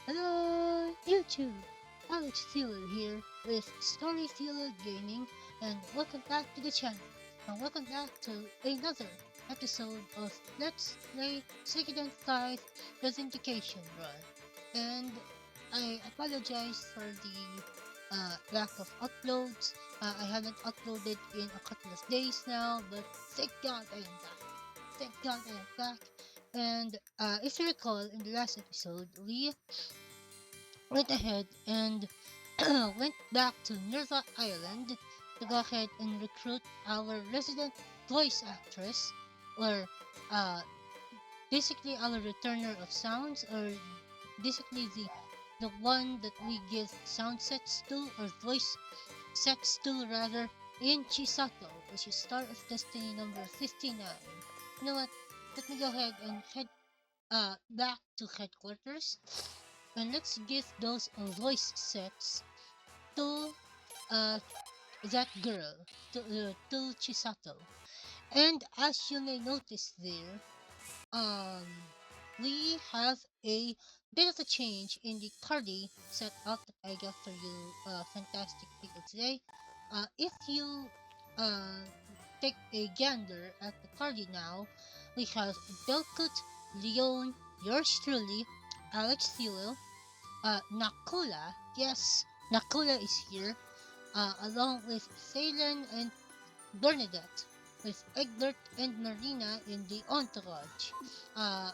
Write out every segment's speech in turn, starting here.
Hello, YouTube! Alex Fuel here with StoryFueled Gaming, and welcome back to the channel. And welcome back to another episode of Let's Play Suikoden V Authentication Run. And I apologize for the lack of uploads. I haven't uploaded in a couple of days now, but thank God I am back. Thank God I am back. And if you recall, in the last episode, we went ahead and went back to Nerva Island to go ahead and recruit our resident voice actress, or uh, basically our returner of sounds, or basically the one that we give sound sets to, or voice sets to rather, in Chisato, which is Star of Destiny number 59. You know what? Let me go ahead and head back to headquarters, and let's give those voice sets to uh that girl, to Chisato. And as you may notice there, um we have a bit of a change in the party setup that I got for you fantastic people today. If you uh take a gander at the party now, we have Belkut, Leon, yours truly, Alex Fuel, Nakula, yes, Nakula is here, along with Phelan and Bernadette, with Egbert and Marina in the entourage. Uh,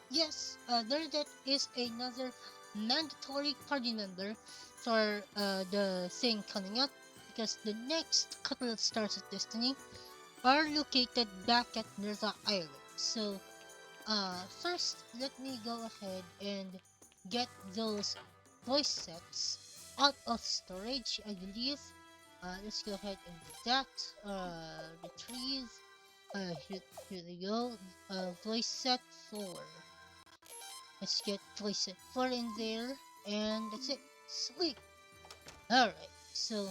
yes, Bernadette is another mandatory party member for the thing coming up, because the next couple of Stars of Destiny are located back at Nerva Island. So, first, let me go ahead and get those voice sets out of storage, I believe. Let's go ahead and do that. Retrieve. Here we go. Voice set 4. Let's get voice set 4 in there, and that's it. Sweet. Alright, so,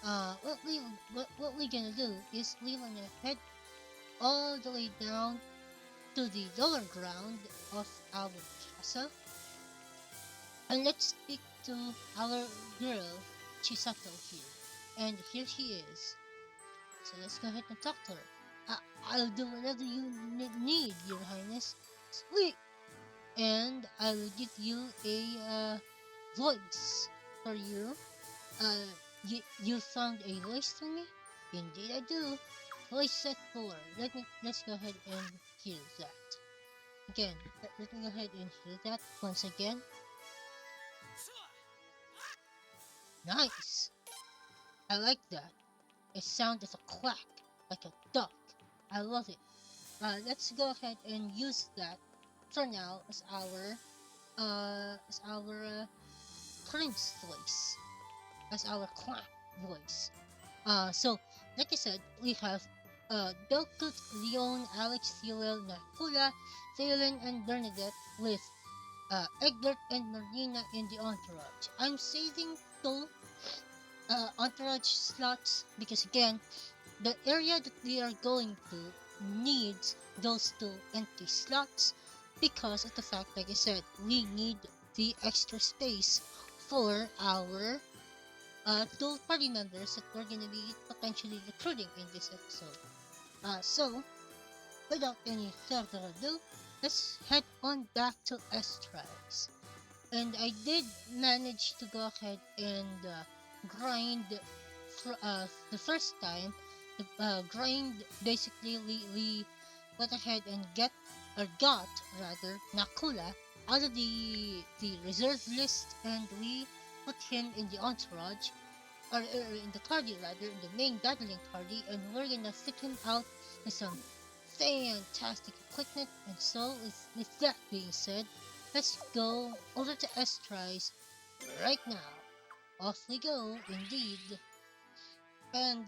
what we gonna do is we wanna head all the way down to the lower ground of our castle, and let's speak to our girl Chisato here. And here she is. So let's go ahead and talk to her. I'll do whatever you need, Your Highness. Sweet! And I will give you a voice for you. You found a voice for me? Indeed I do. Voice set 4. Let's go ahead and hear that. Again, let me go ahead and hear that once again. Nice! I like that. It sounds like a quack, like a duck. I love it. Let's go ahead and use that for now as our prince voice, as our quack voice. So like I said, we have Belkut, Leon, Alex, Fuel, Nakula, Phelan, and Bernadette, with Egbert and Marina in the entourage. I'm saving two entourage slots because, again, the area that we are going to needs those two empty slots because of the fact, like I said, we need the extra space for our two party members that we're gonna be potentially recruiting in this episode. So, without any further ado, let's head on back to Estrais. And I did manage to go ahead and grind for the first time. The grind, basically, we went ahead and got rather, Nakula out of the reserve list, and we put him in the entourage, or in the party rather, in the main battling party, and we're gonna fit him out with some fantastic equipment. And so, with that being said, let's go over to Estrais right now. Off we go, indeed. And,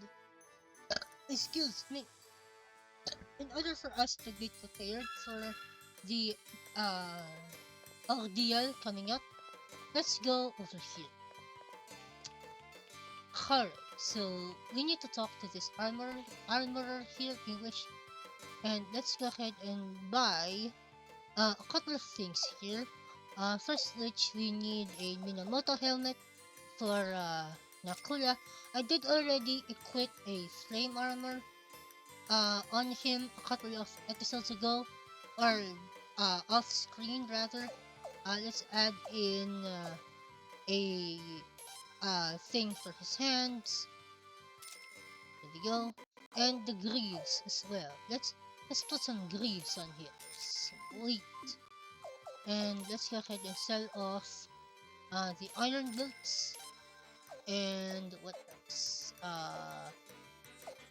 excuse me, in order for us to be prepared for the uh, ordeal coming up, let's go over here. Alright, so we need to talk to this armorer here, English, and let's go ahead and buy a couple of things here. First which we need a Minamoto helmet for Nakula. I did already equip a flame armor on him a couple of episodes ago, or off screen rather. Let's add in a thing for his hands. There we go. And the greaves as well. Let's put some greaves on here. Sweet. And let's go ahead and sell off the iron boots and what else?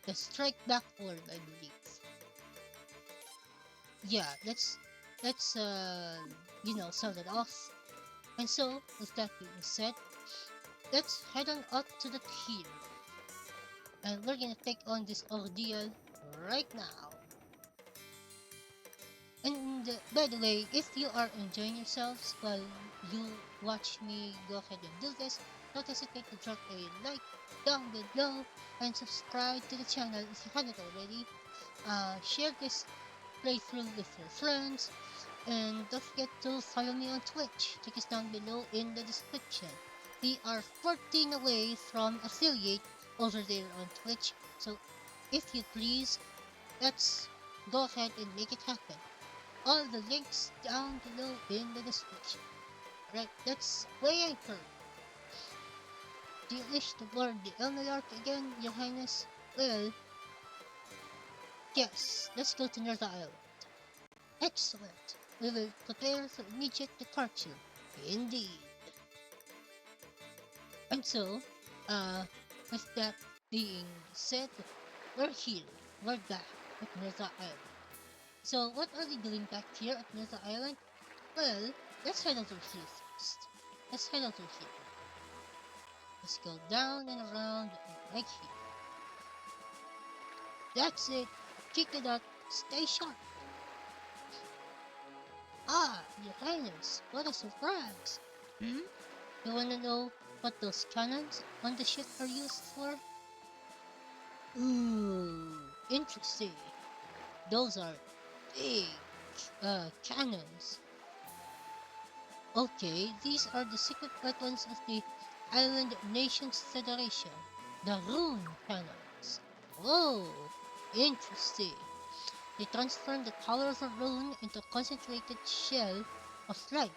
The strike back orb, I believe. Yeah, let's sell it off. And so, with that being said, let's head on up to the tier. And we're gonna take on this ordeal right now. And by the way, if you are enjoying yourselves while you watch me go ahead and do this, don't hesitate to drop a like down below and subscribe to the channel if you haven't already. Share this playthrough with your friends, and don't forget to follow me on Twitch. Link is down below in the description. We are 14 away from affiliate over there on Twitch, so if you please, let's go ahead and make it happen. All the links down below in the description. Right, let's play anchor. Do you wish to board the Elmeyark again, Your Highness? Well, yes, let's go to Nerda Island. Excellent. We will prepare for immediate departure. Indeed. And so, with that being said, we're here. We're back at Nerda Island. So, what are we doing back here at Nerda Island? Well, let's head over here first. Let's head over here. Let's go down and around right here. That's it. Kick it up. Stay sharp. Ah, Your Highness, what a surprise! You wanna know what those cannons on the ship are used for? Ooh, interesting. Those are big, cannons. Okay, these are the secret weapons of the Island Nations Federation, the Rune Cannons. Whoa, interesting. They transform the power of a rune into a concentrated shell of light.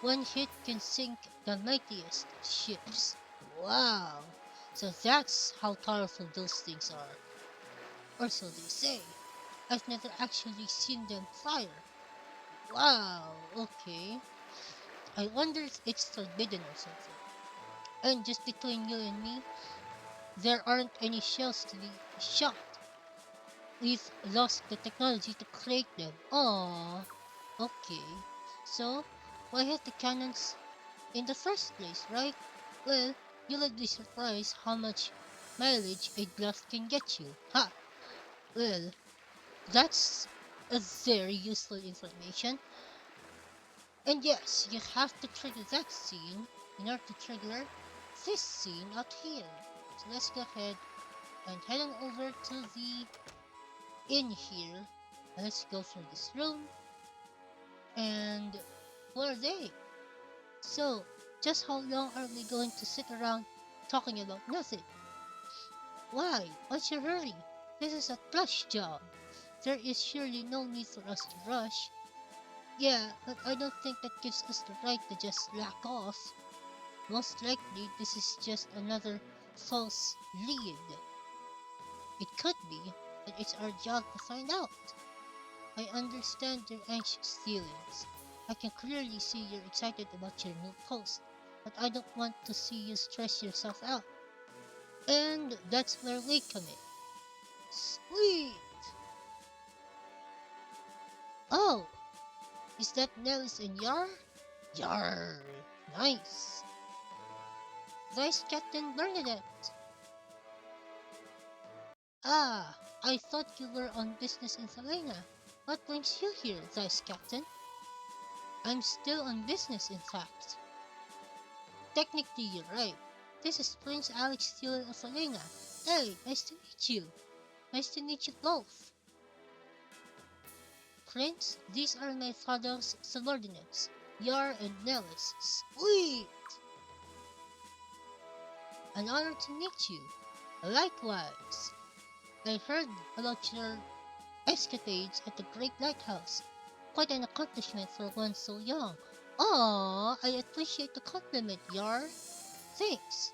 One hit can sink the mightiest ships. Wow! So that's how powerful those things are. Or so they say. I've never actually seen them fire. Wow, okay. I wonder if it's forbidden or something. And just between you and me, there aren't any shells to be shot. We've lost the technology to create them. Aww. Okay. So, why have the cannons in the first place, right? Well, you'll be surprised how much mileage a blast can get you. Ha! Well, that's a very useful information. And yes, you have to trigger that scene in order to trigger this scene out here. So let's go ahead and head on over to the inn here. Let's go through this room. And who are they? So, just how long are we going to sit around talking about nothing? Why? What's your hurry? This is a plush job. There is surely no need for us to rush. Yeah, but I don't think that gives us the right to just slack off. Most likely, this is just another false lead. It could be, but it's our job to find out. I understand your anxious feelings. I can clearly see you're excited about your new post, but I don't want to see you stress yourself out. And that's where we come in. Sweet! Oh! Is that Nelis and Yahr? Yahr! Nice! Vice Captain Bernadette! Ah! I thought you were on business in Selena. What brings you here, Vice Captain? I'm still on business, in fact. Technically, you're right. This is Prince Alex Fuel of Selena. Hey, nice to meet you. Nice to meet you both. Prince, these are my father's subordinates. Yahr and Nelis. Sweet! An honor to meet you. Likewise. I heard about your escapades at the Great Lighthouse. Quite an accomplishment for one so young. Aw, I appreciate the compliment, Yahr. Thanks.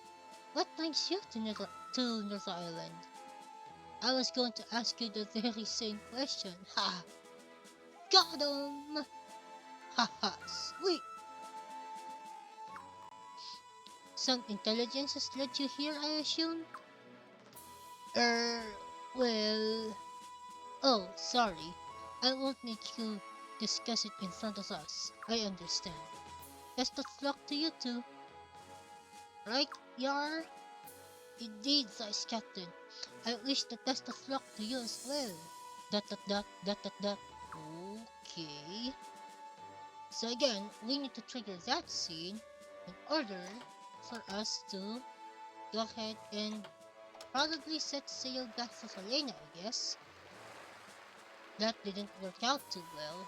What brings you to North Island? I was going to ask you the very same question. Ha! Got 'em! Haha, sweet! Some intelligence has led you here, I assume? Er, well... Oh, sorry. I won't make you discuss it in front of us. I understand. Best of luck to you two. Right, Yahr? Indeed, Vice Captain. I wish the best of luck to you as well. Dot dot dot dot dot dot. Okay. So again, we need to trigger that scene in order for us to go ahead and probably set sail back to Helena, I guess. That didn't work out too well.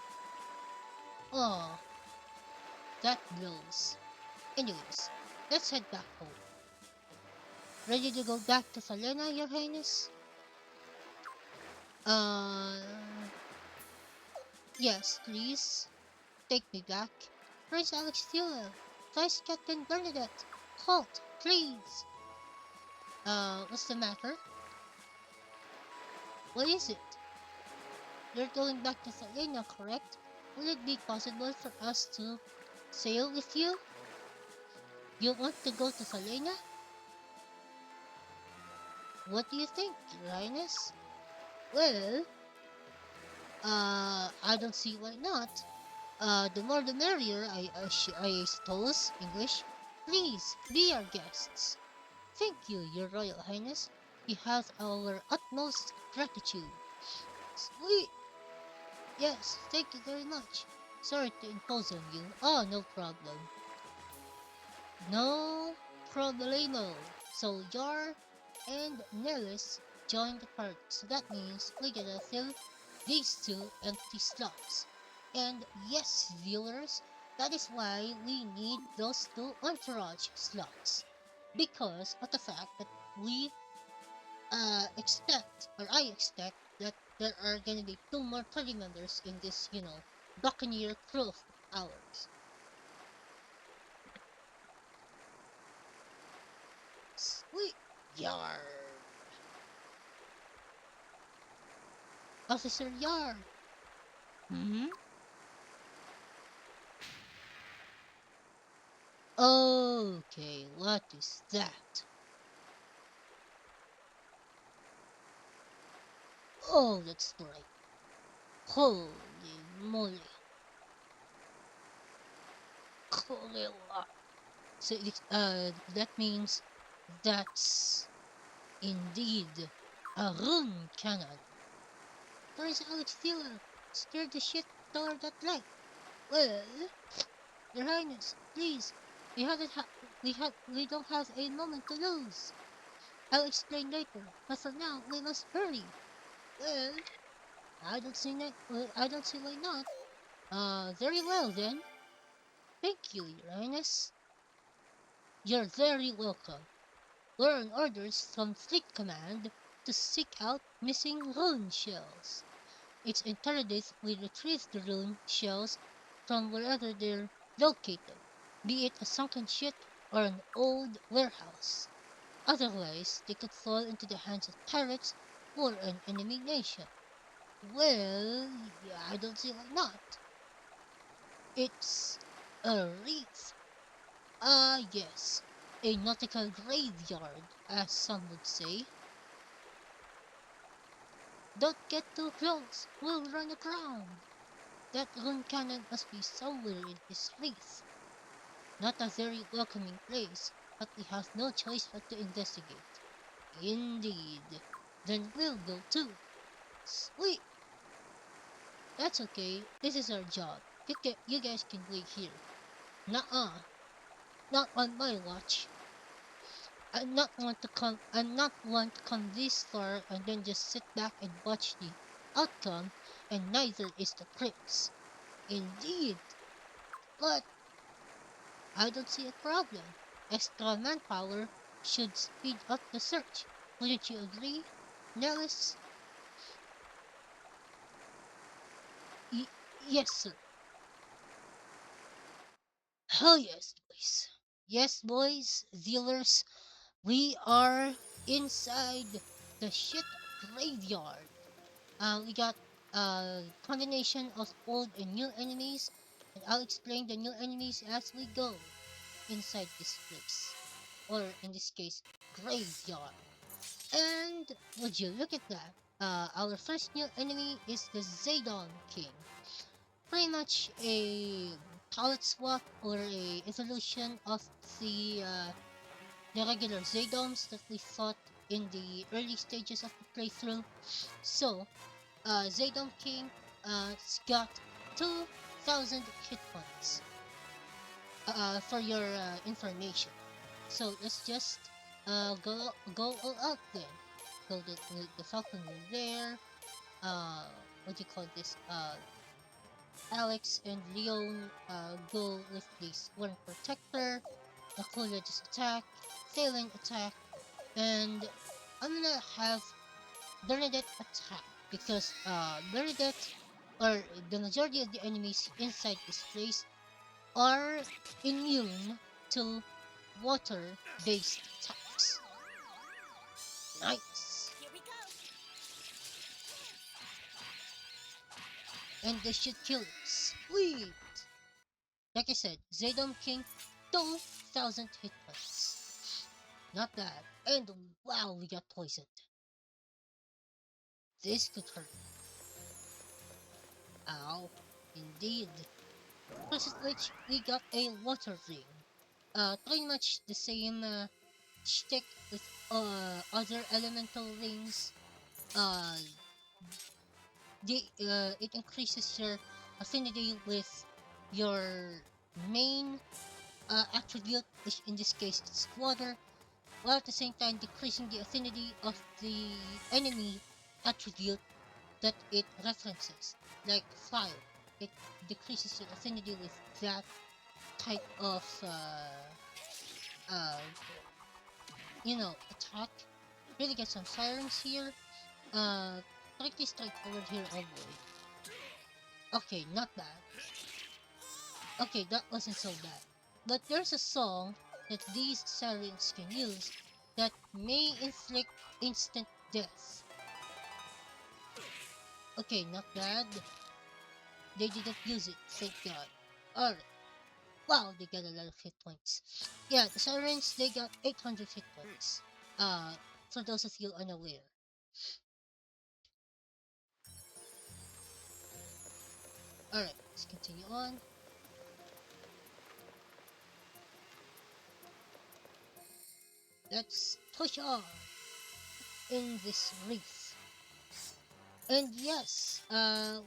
Oh, that blows. Anyways, let's head back home. Ready to go back to Helena, Your Highness? Yes, please. Take me back. Prince Alex Fuel, Vice Captain Bernadette, halt, please. What's the matter? What is it? You're going back to Helena, correct? Will it be possible for us to sail with you? You want to go to Helena? What do you think, Your Highness? Well, I don't see why not. The more the merrier, I suppose, English. Please, be our guests. Thank you, Your Royal Highness. You have our utmost gratitude. Sweet! Yes, thank you very much. Sorry to impose on you. Oh, no problem. No problemo. So Yahr and Nelis join the party. So that means we gotta fill these two empty slots. And yes, viewers, that is why we need those two entourage slots. Because of the fact that we expect, or I expect, that there are gonna be two more party members in this, Buccaneer crew of ours. Sweet Yahr! Officer Yahr! Hmm? Okay, what is that? Oh, that's right. Holy moly. Kalila. So that means that's indeed a rune cannon. Prince Alex Fuel scared the shit toward that light. Well, Your Highness, please, we haven't ha- we don't have a moment to lose. I'll explain later, but for now we must hurry. Well, I don't see why not. Very well then. Thank you, Your Highness. You're very welcome. We're on orders from Fleet Command to seek out missing rune shells. It's imperative we retrieve the rune shells from wherever they're located, be it a sunken ship or an old warehouse. Otherwise, they could fall into the hands of pirates or an enemy nation. Well, yeah, I don't see why not. It's a reef. Ah, yes, a nautical graveyard, as some would say. Don't get too close, we'll run aground. That rune cannon must be somewhere in this reef. Not a very welcoming place, but we have no choice but to investigate. Indeed. Then we'll go too. Sweet! That's okay, this is our job. You guys can wait here. Nuh-uh. Not on my watch. I'm not one to come this far and then just sit back and watch the outcome, and neither is the prince. Indeed. But I don't see a problem. Extra manpower should speed up the search. Wouldn't you agree, Nelis? Yes, sir. Hell yes, boys. Yes, boys, dealers, we are inside the shit graveyard. We got a combination of old and new enemies, and I'll explain the new enemies as we go inside this place, or in this case, graveyard. And would you look at that? Our first new enemy is the Zedon King. Pretty much a palette swap or a evolution of the uh, the regular Zedoms that we fought in the early stages of the playthrough. So, Zedom King it's got 2,000 hit points for your information. So let's just go all out then. So the Falcon Wing there. What do you call this? Alex and Leon go with the Swarm Protector. Nakula just attack. Thalen attack. And I'm gonna have Bernadette attack because Bernadette or the majority of the enemies inside this place are immune to water-based attacks. Nice. Here we go. And they should kill it. Sweet. Like I said, Zedom King, 2,000 hit points. Not bad. And wow, we got poisoned. This could hurt. Ow. Indeed. Plus which we got a water ring. Pretty much the same shtick with other elemental rings. Uh, it increases your affinity with your main attribute, which in this case it's water, while at the same time decreasing the affinity of the enemy attribute that it references, like fire. It decreases your affinity with that type of uh, attack. Really get some sirens here. Pretty straightforward here, avoid. Okay, not bad. Okay, that wasn't so bad. But there's a song that these sirens can use that may inflict instant death. Okay, not bad. They didn't use it, thank God. Alright. Wow, they got a lot of hit points. Yeah, the sirens, they got 800 hit points. For those of you unaware. Alright, let's continue on. Let's push on in this race. And yes,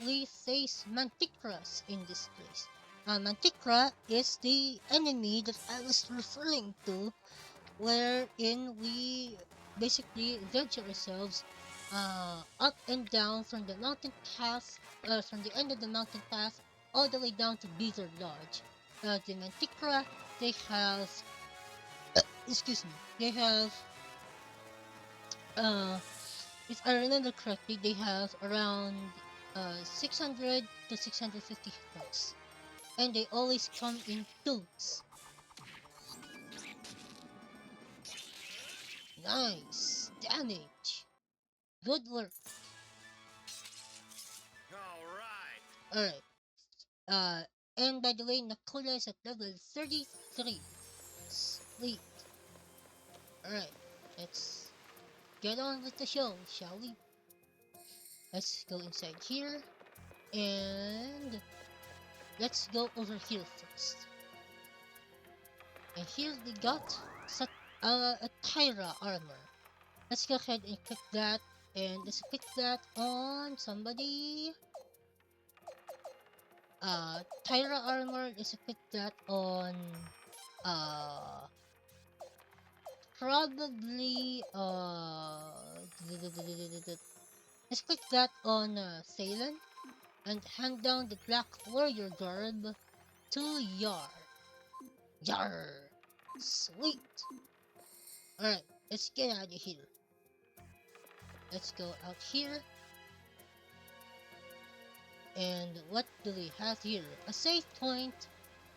we face Manticras in this place. Manticra is the enemy that I was referring to, wherein we basically venture ourselves up and down from the mountain path, from the end of the mountain path, all the way down to Beaver Lodge. The Manticra, they have, excuse me, they have, if I remember correctly, they have around 600 to 650 hit points. And they always come in twos. Nice damage. Good work. Alright. And by the way, Nakula is at level 33. Sweet. Alright, let's get on with the show, shall we? Let's go inside here. And let's go over here first. And here we got a Tyra armor. Let's go ahead and equip that. And let's equip that on somebody. Tyra armor, let's equip that on probably let's click that on Thalen and hand down the Black Warrior garb to Yahr. Yahr! Sweet! Alright, let's get out of here. Let's go out here. And what do we have here? A save point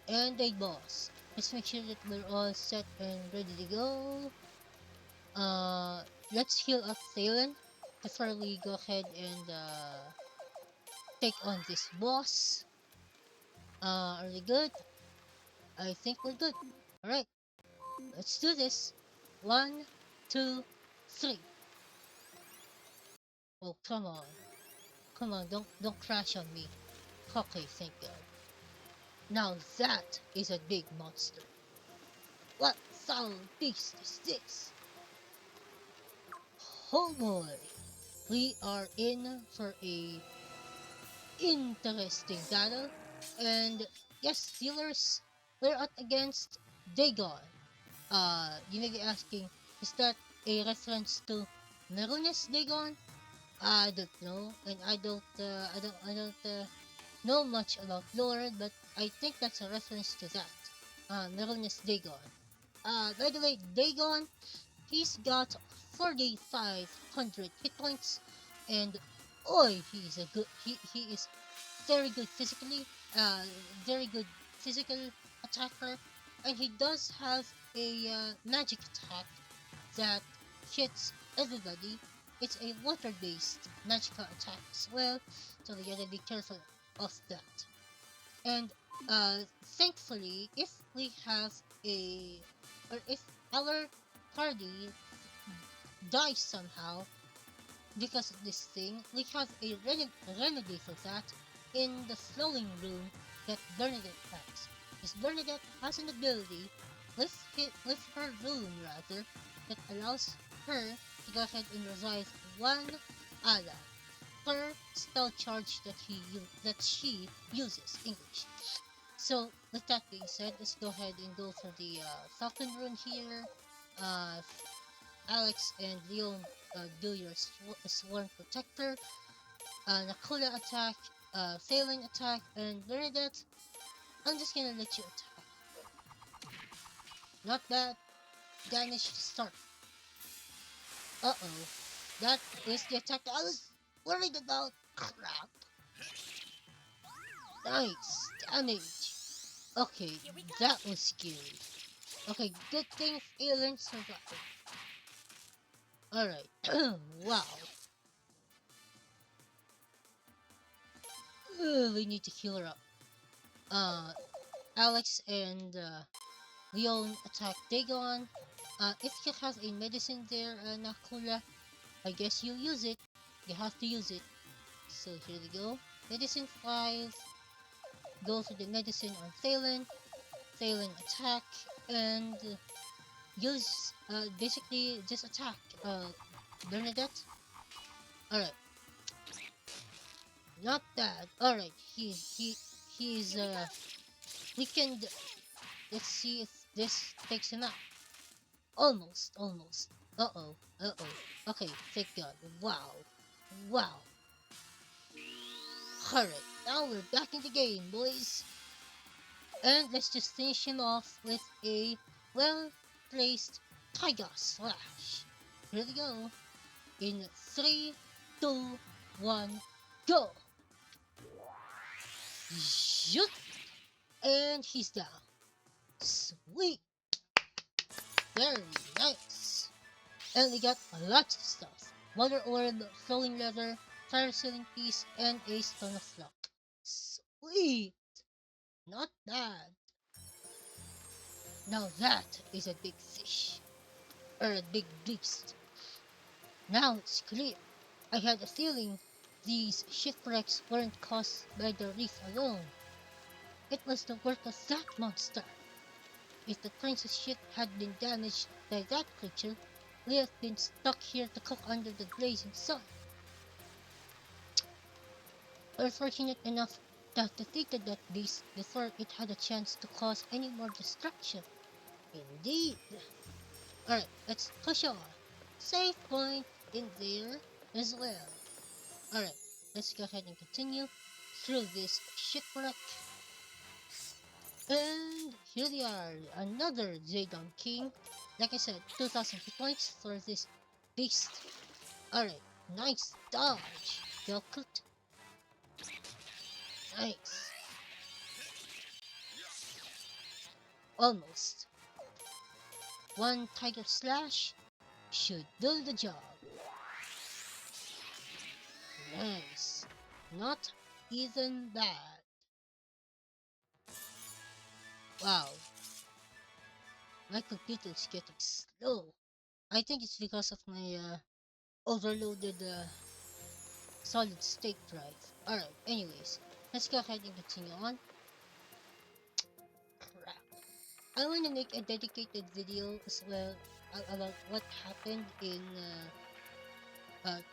and a boss. Let's make sure that we're all set and ready to go. Let's heal up Thalen before we go ahead and take on this boss. Are we good? I think we're good. Alright, let's do this. 1, 2, 3. Oh, come on. Come on, don't crash on me. Okay, thank God. Now that is a big monster. What foul beast is this? Oh boy, we are in for a interesting battle. And yes, Steelers, we're up against Dagon. You may be asking, is that a reference to Nerones Dagon? I don't know, and I don't know much about lore, but I think that's a reference to that. Nerones Dagon. By the way, Dagon, he's got 4,500 hit points, and he's a good. He is very good physically. Very good physical attacker, and he does have a magic attack that hits everybody. It's a water-based magical attack as well, so we gotta be careful of that. And thankfully, if we have if our party dies somehow because of this thing, we have a remedy for that in the flowing rune that Bernadette has. Because Bernadette has an ability with her rune rather that allows her to go ahead and revive one ally per spell charge that she uses English. So with that being said, let's go ahead and go for the Falcon rune here. Uh, Alex and Leon do your Swarm Protector, Nakula attack, Failing attack, and Bernadette, I'm just gonna let you attack. Not bad. Damage to start. Uh-oh. That is the attack I was worried about. Crap. Nice. Damage. Okay, that was scary. Okay, good thing Phelan survived. Alright. Wow. We need to heal her up. Alex and Leon attack Dagon. If you have a medicine there, Nakula, I guess you use it. You have to use it. So here we go. Medicine 5. Go for the medicine on Thalen. Thalen attack. And use, basically just attack, Bernadette. Alright. Not bad. Alright. He's, weakened. Let's see if this takes him out. Almost. Uh-oh. Okay, thank God. Wow. Alright, now we're back in the game, boys. And let's just finish him off with a well-placed Tiger Slash. Here we go. In 3, 2, 1, go! Shoot! And he's down. Sweet! Very nice. And we got a lot of stuff. Water Orb, Flowing Leather, Fire Sealing Piece, and a Stone of Luck. Sweet! Not bad. Now that is a big fish. Or a big beast. Now it's clear. I had a feeling these shipwrecks weren't caused by the reef alone. It was the work of that monster. If the prince's ship had been damaged by that creature, we have been stuck here to cook under the blazing sun. We're fortunate enough to have defeated that beast before it had a chance to cause any more destruction. Indeed. Alright, let's push on. Save point in there as well. Alright, let's go ahead and continue through this shipwreck. And here they are, another Zedon King. Like I said, 2000 hit points for this beast. Alright, nice dodge. Well cooked. Nice. Almost. One Tiger Slash should do the job. Nice. Not even bad. Wow. My computer is getting slow. I think it's because of my overloaded solid state drive. Alright, anyways. Let's go ahead and continue on. Crap. I want to make a dedicated video as well about what happened in uh, like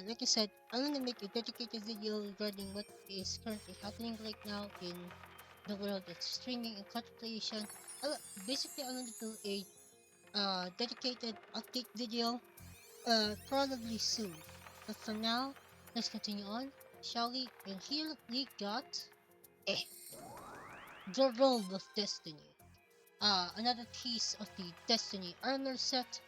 like I said, I want to make a dedicated video regarding what is currently happening right now in the world of streaming and contemplation. Basically, I want to do a dedicated update video probably soon. But for now, let's continue on, shall we? And here we got eh, the Robe of Destiny. Another piece of the Destiny armor set.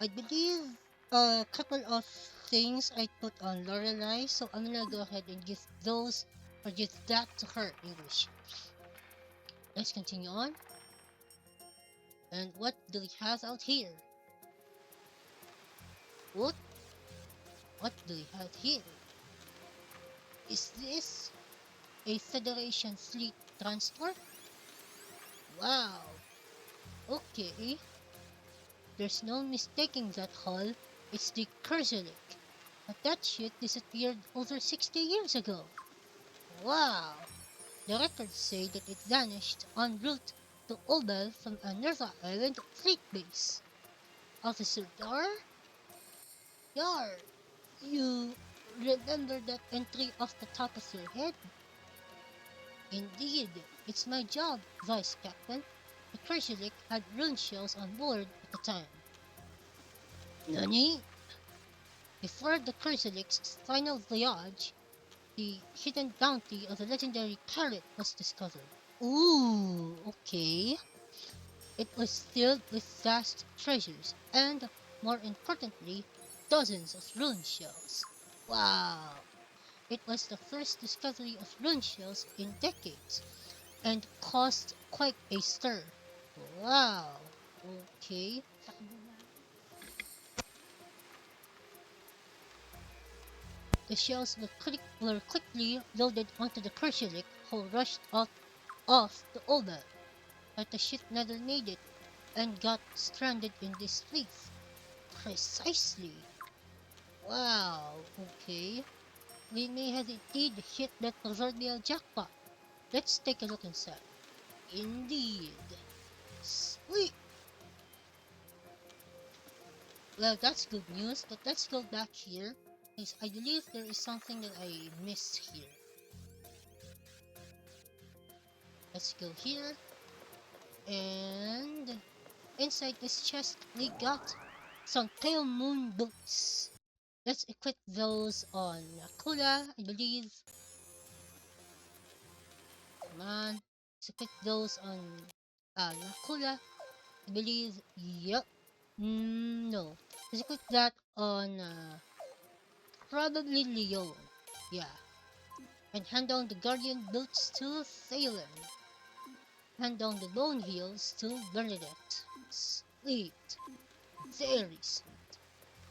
I believe a couple of things I put on Lorelei, so I'm gonna go ahead and give those or give that to her in English. Let's continue on. And what do we have out here? What? What do we have here? Is this a Federation fleet transport? Wow. Okay. There's no mistaking that hull. It's the Kerzelik. But that ship disappeared over 60 years ago. Wow. The records say that it vanished en route to Obel from a Nerva Island fleet base. Officer Yahr? Yahr, you remember that entry off the top of your head? Indeed, it's my job, Vice Captain. The Kerzelik had rune shells on board at the time. Nani? Before the Kerzelik's final voyage, the hidden bounty of a legendary pirate was discovered. Ooh, okay. It was filled with vast treasures and, more importantly, dozens of rune shells. Wow! It was the first discovery of rune shells in decades and caused quite a stir. Wow! Okay. The shells were quickly loaded onto the Kerzelik, who rushed off the Oba, but the ship never made it and got stranded in this fleet. Precisely. Wow, okay. We may have indeed hit that proverbial jackpot. Let's take a look inside. Indeed. Sweet. Well, that's good news, but let's go back here, because I believe there is something that I missed here. Let's go here, and inside this chest we got some pale moon boots. Let's equip those on Nakula, I believe. Come on. Let's equip those on Nakula, I believe. Yep. No. Let's equip that on probably Leon. Yeah. And hand down the Guardian boots to Thalen. Hand down the Bone Heels to Bernadette. Sweet. Very sweet.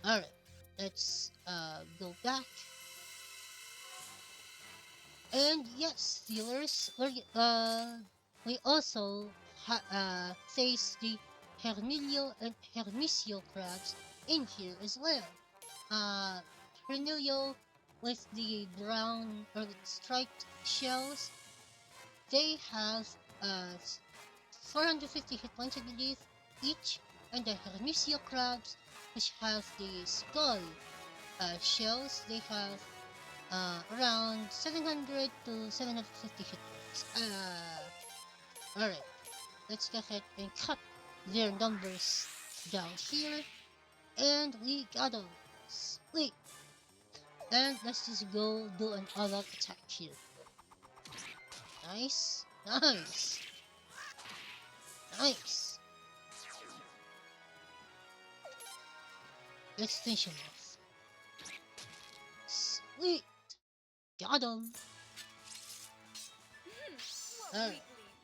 Alright. Let's go back. And yes, viewers, we also face the Hermilio and Hermisio crabs in here as well. Hermilio with the brown or striped shells, they have 450 hit points, I believe, each, and the Hermisio crabs, which have the skull shells, they have around 700 to 750 hit points. Alright, let's go ahead and cut their numbers down here, and we got them. Sweet. And let's just go do an all-out attack here. Nice, nice, nice. Let's finish him off. Sweet. Got him. Alright.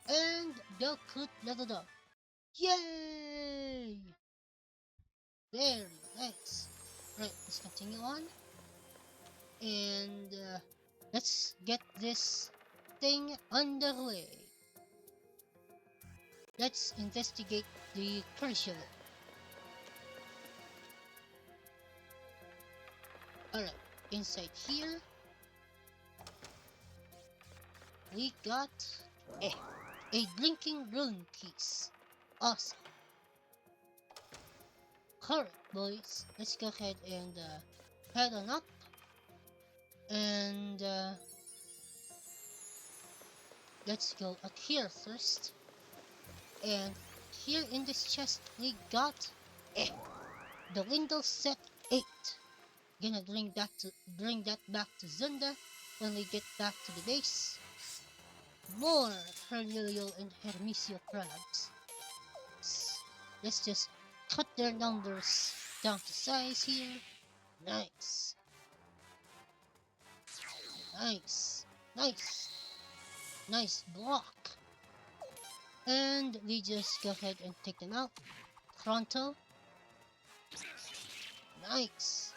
And the Kut leveled up. Yay! Very nice. Right, let's continue on. And let's get this thing underway. Let's investigate the curriculum. Alright, inside here we got a blinking rune piece. Awesome. Alright boys, let's go ahead and head on up. And let's go up here first. And here in this chest we got the Windows set 8. Gonna bring that back to Zunda when we get back to the base. More Hernilio and Hermisio crabs. Let's just cut their numbers down to size here. Nice. Nice. Nice. Nice block. And we just go ahead and take them out. Pronto. Nice.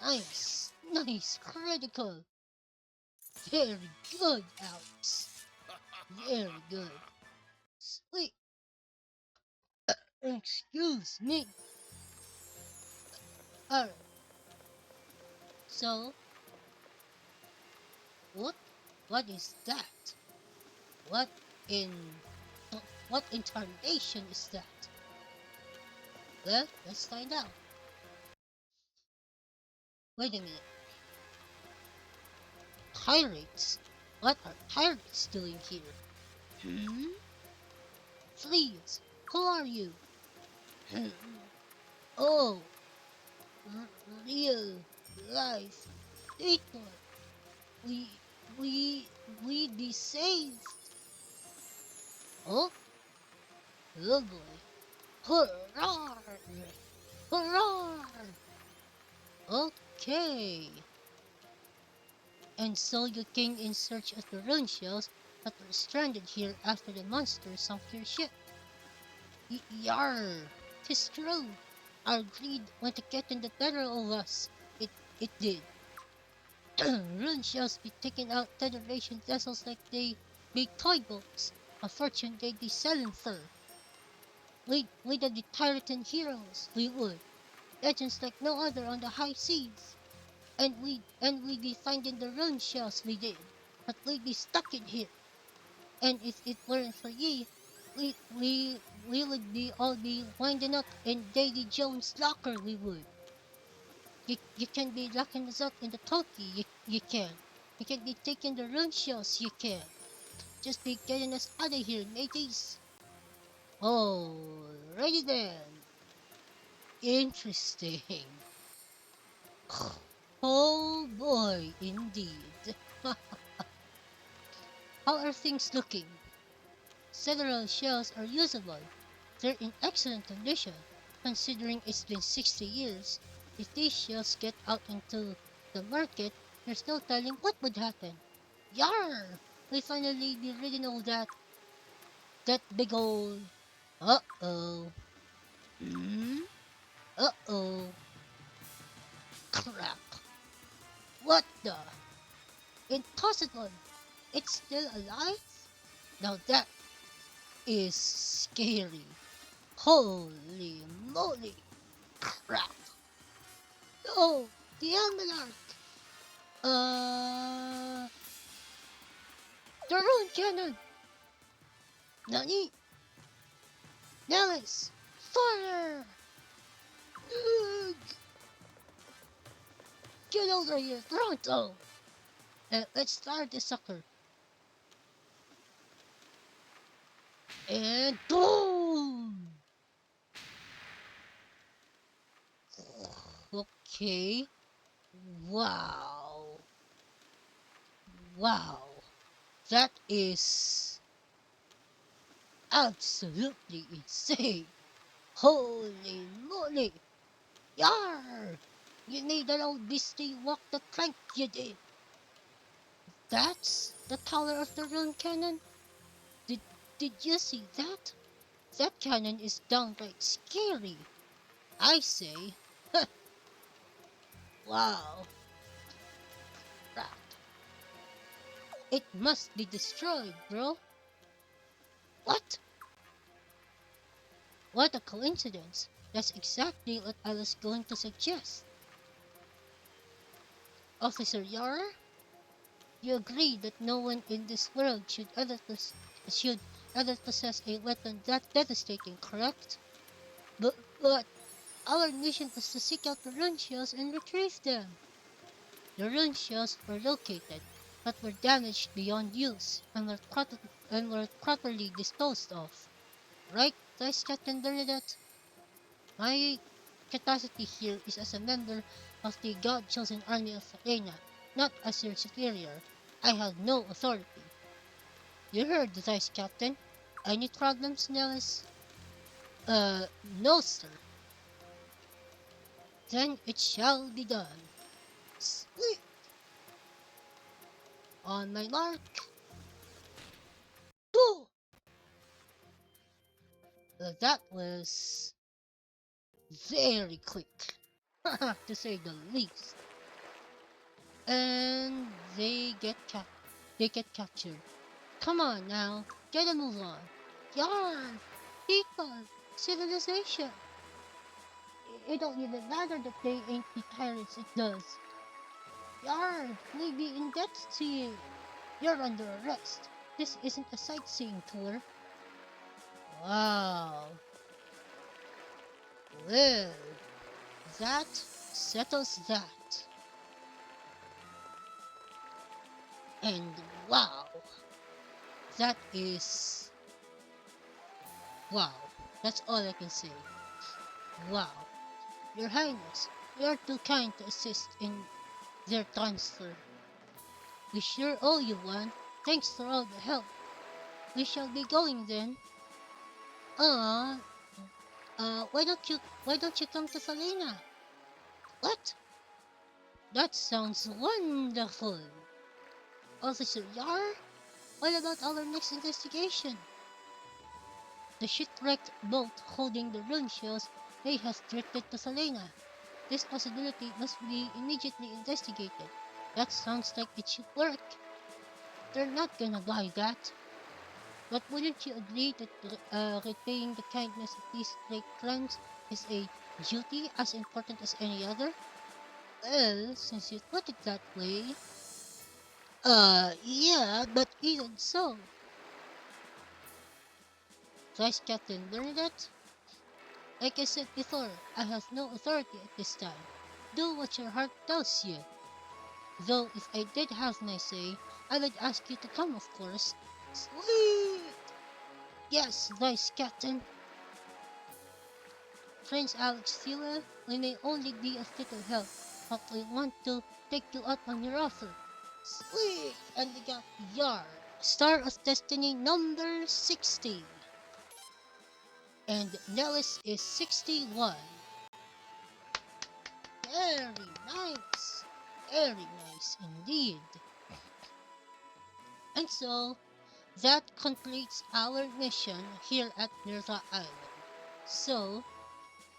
Nice. Nice. Critical. Very good, Alex. Very good. Sweet. Excuse me. Alright. So, what is that? What incarnation is that? Well, let's find out. Wait a minute. Pirates? What are pirates doing here? Please, who are you? Oh, real life people. We be saved. Oh? Oh boy. Hurrah! Hurrah! Okay. And so you came in search of the rune shells that were stranded here after the monster sunk your ship. Yahr! 'Tis true. Our greed went to get in the better of us. It did. Rune shells be taking out Federation vessels like they be toy boats. A fortune they'd be selling for. We'd be Piraten heroes, we would. Legends like no other on the high seas. And we'd be finding the rune shells we did. But we'd be stuck in here. And if it weren't for ye, we would all be winding up in Davy Jones' locker, we would. You can be locking us up in the Toki, you can. You can be taking the rune shells, you can. Just be getting us out of here, mateys. Alrighty then. Interesting. Oh boy, indeed. How are things looking? Several shells are usable. They're in excellent condition, considering it's been 60 years. If these shells get out into the market, there's no telling what would happen. Yahr! We finally be rid of that big old... Uh-oh. Uh-oh. Crap. What the? Impossible! It's still alive? Now that is scary. Holy moly! Crap! Oh, the Almanac! The rune cannon! Nani? Nelis! Fire! Ugh. Get over here, pronto! Let's start this sucker. And boom! Okay. Wow. Wow. That is absolutely insane. Holy moly. Yar! You made an old beastie walk the plank, you did. That's the tower of the rune cannon? Did did you see that? That cannon is downright scary. I say, wow, crap. It must be destroyed, bro. What? What a coincidence. That's exactly what I was going to suggest. Officer Yahr, you agree that no one in this world should ever possess a weapon that devastating, correct? But our mission was to seek out the rune shells and retrieve them. The rune shells were located, but were damaged beyond use and were properly disposed of. Right, Vice Captain Bernadette? My capacity here is as a member of the God-chosen army of Elena, not as your superior. I have no authority. You heard the Vice Captain. Any problems, Nelis? No, sir. Then it shall be done. Sweet! On my mark, go! That was very quick, to say the least. And they get captured. Come on now, get a move on. Yarn, people, civilization. It don't even matter that they ain't the tyrants, it does. Yarn, we be in debt to you. You're under arrest. This isn't a sightseeing tour. Wow. Well, that settles that. And wow, that is wow. That's all I can say. Wow. Your Highness, you are too kind to assist in their transfer. We sure owe you one. Thanks for all the help. We shall be going then. Uh, why don't you come to Salina? What? That sounds wonderful. Officer Yahr, what about our next investigation? The shipwrecked boat holding the rune shells may have drifted to Salina. This possibility must be immediately investigated. That sounds like it should work. They're not gonna buy that. But wouldn't you agree that repaying the kindness of these great clans is a duty as important as any other? Well, since you put it that way, yeah, but even so. Vice Captain Bernadette, like I said before, I have no authority at this time. Do what your heart tells you. Though if I did have my say, I would ask you to come, of course. Sweet! Yes, Vice Captain. Prince Alex Fuel, we may only be of little help, but we want to take you up on your offer. Sweet! And we got Yahr, Star of Destiny number 60. And Nelis is 61. Very nice. Very nice indeed. And so, that completes our mission here at Nerva Island. So,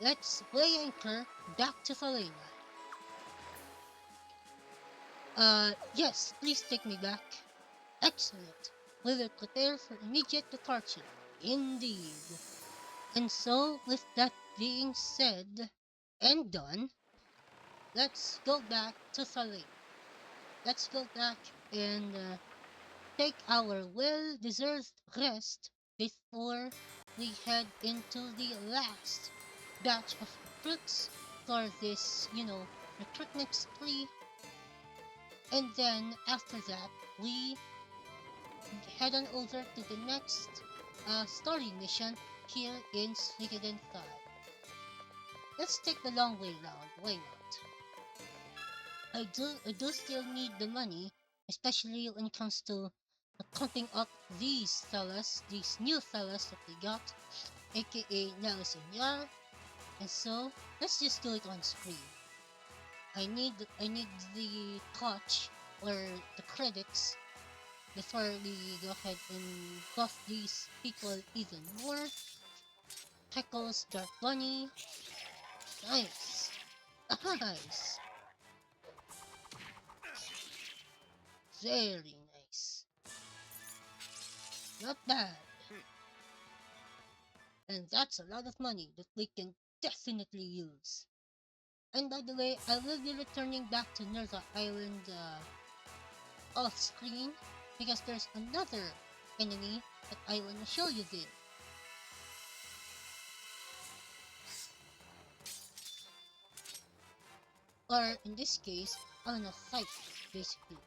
let's weigh anchor back to Falena. Yes, please take me back. Excellent. We will prepare for immediate departure. Indeed. And so, with that being said and done, let's go back to Falena. Let's go back and take our well-deserved rest before we head into the last batch of recruits for this, recruitment spree. And then after that, we head on over to the next story mission here in Suikoden V. let's take the long way round. Why not? I do still need the money, especially when it comes to counting up these new fellas that we got, aka Nelis and Yahr. And so let's just do it on screen. I need the touch or the credits before we go ahead and buff these people even more. Pickles, Dark Bunny. Nice. Nice. Very nice. Not bad. And that's a lot of money that we can definitely use. And by the way, I will be returning back to Nerva Island off screen because there's another enemy that I want to show you there. Or in this case, I want to fight basically.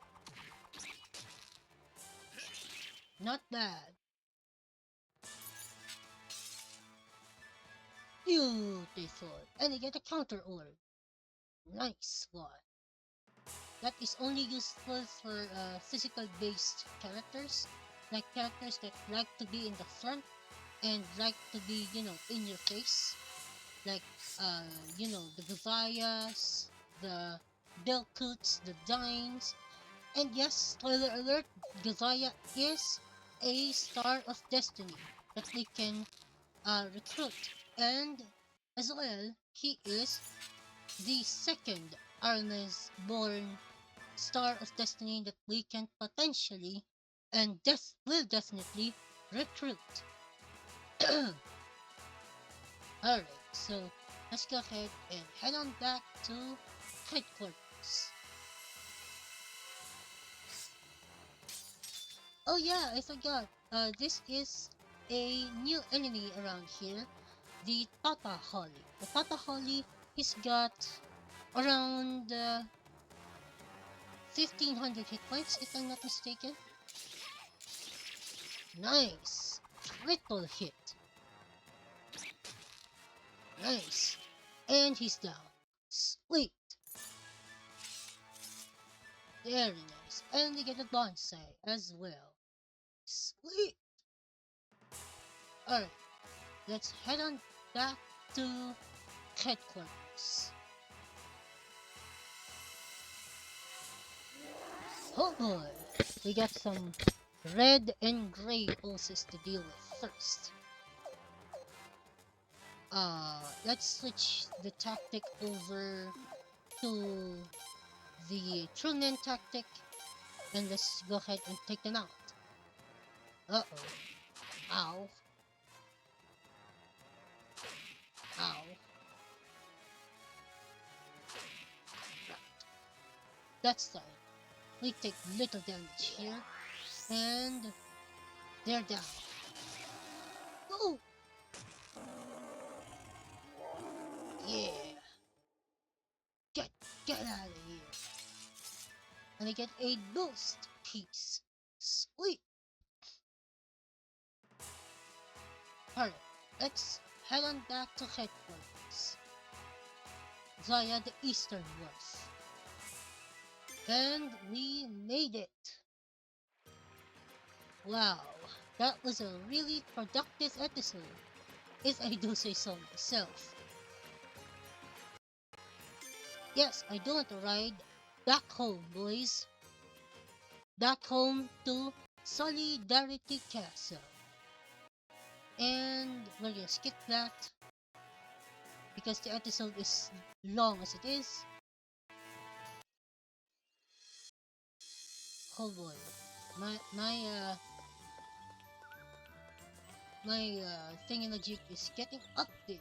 Not bad. Beautiful. And I get a counter orb. Nice one. That is only useful for physical based characters, like characters that like to be in the front and like to be, you know, in your face, like you know, the Gavayas, the Belkuts, the Dines. And yes, spoiler alert, Gavaya is a star of destiny that we can recruit, and as well, he is the second Arnes born star of destiny that we can potentially and will definitely recruit. Alright, so let's go ahead and head on back to headquarters. Oh yeah, I forgot. This is a new enemy around here, the Tata Holly. The Tata Holly, he's got around 1500 hit points, if I'm not mistaken. Nice! Critical hit. Nice. And he's down. Sweet. Very nice. And we get a bonsai as well. Sweet. Alright. Let's head on back to headquarters. Oh boy. We got some red and gray pulses to deal with first. Let's switch the tactic over to the Truman tactic, and let's go ahead and take them out. Uh-oh. Ow. Ow. Right. That's fine. We take little damage here, and they're down. Oh! Yeah. Get out of here. And I get a boost piece. Sweet. Alright, let's head on back to headquarters via the Eastern Wharf. And we made it. Wow, that was a really productive episode, if I do say so myself. Yes, I do want to ride back home, boys. Back home to Solidarity Castle. And we're gonna skip that because the episode is long as it is. Oh boy, my thingamajig is getting up there.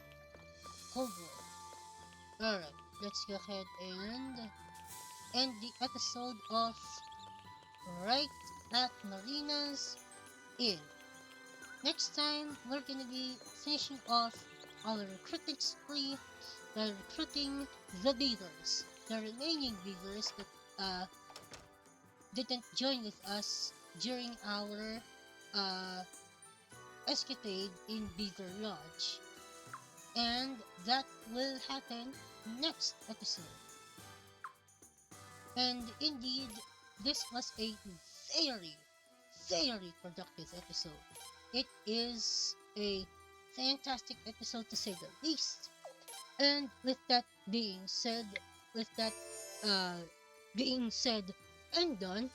Oh boy. Alright, let's go ahead and end the episode off right at Marina's Inn. Next time, we're gonna be finishing off our recruiting spree by recruiting the beavers, the remaining beavers that didn't join with us during our escapade in Beaver Lodge. and that will happen next episode. And indeed, this was a very, very productive episode. It is a fantastic episode to say the least. And with that being said, with that uh, being said and done,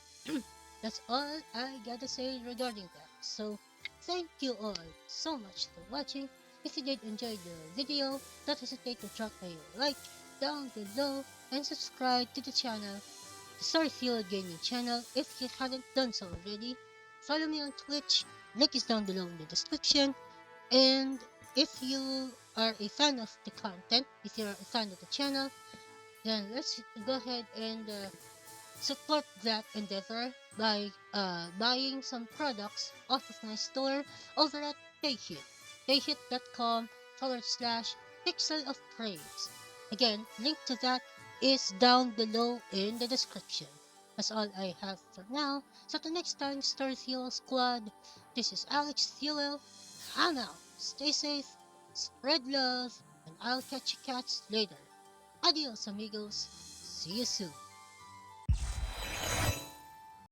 that's all I gotta say regarding that. So, thank you all so much for watching. If you did enjoy the video, don't hesitate to drop a like down below and subscribe to the channel, the StoryFueled Gaming channel, if you haven't done so already. Follow me on Twitch, link is down below in the description. And if you are a fan of the content, if you're a fan of the channel, then let's go ahead and support that endeavor by buying some products off of my store over at Payhit. Payhit.com/pixel of praise. Again, link to that is down below in the description. That's all I have for now. So till next time, Story Fuel Squad, this is Alex Fuel. I'm out. Stay safe, spread love, and I'll catch you cats later. Adios, amigos. See you soon.